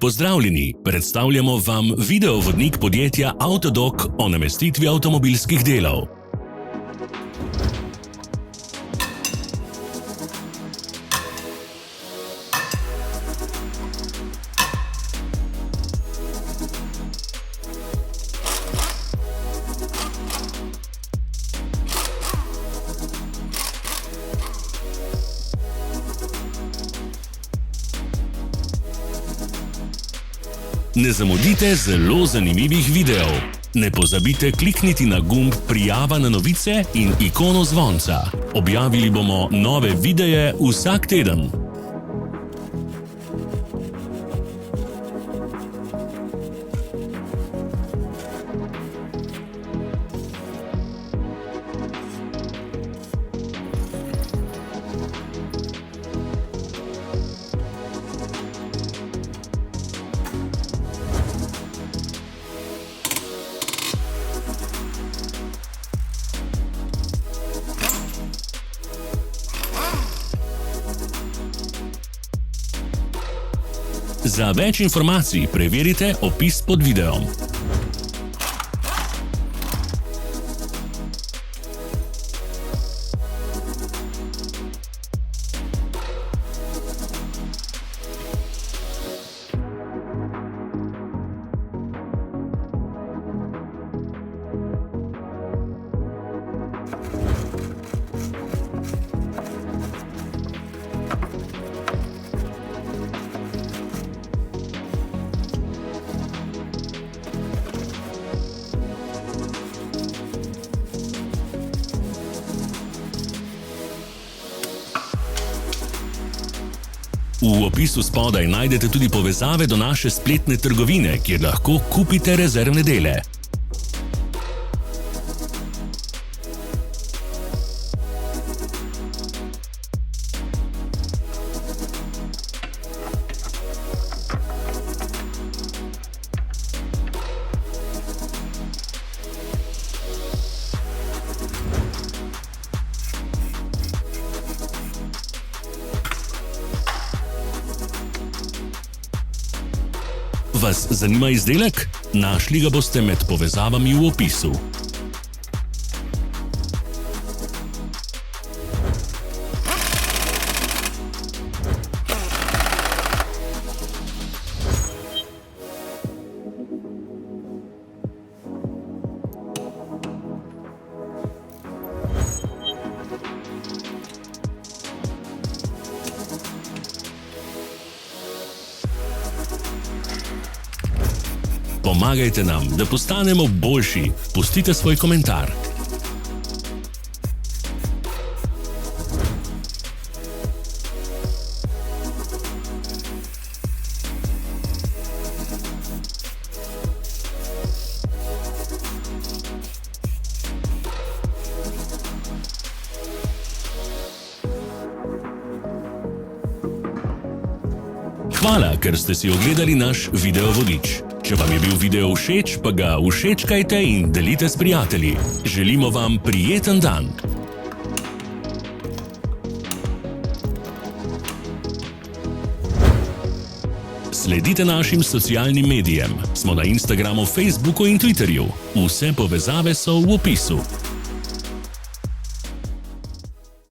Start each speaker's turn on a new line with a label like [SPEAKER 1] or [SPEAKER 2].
[SPEAKER 1] Pozdravljeni, predstavljamo vam videovodnik podjetja Avtodok o namestitvi avtomobilskih delov. Ne zamudite zelo zanimivih videov. Ne pozabite klikniti na gumb Prijava na novice in ikono zvonca. Objavili bomo nove videe vsak teden. Za več informacij preverite opis pod videom. V opisu spodaj najdete tudi povezave do naše spletne trgovine, kjer lahko kupite rezervne dele. Vas zanima izdelek? Našli ga boste med povezavami v opisu. Pomagajte nam, da postanemo boljši. Pustite svoj komentar. Hvala, ker ste si ogledali naš videovodič. Če vam je bil video všeč, pa ga všečkajte in delite s prijatelji. Želimo vam prijeten dan! Sledite našim socialnim medijem. Smo na Instagramu, Facebooku in Twitterju. Vse povezave so v opisu.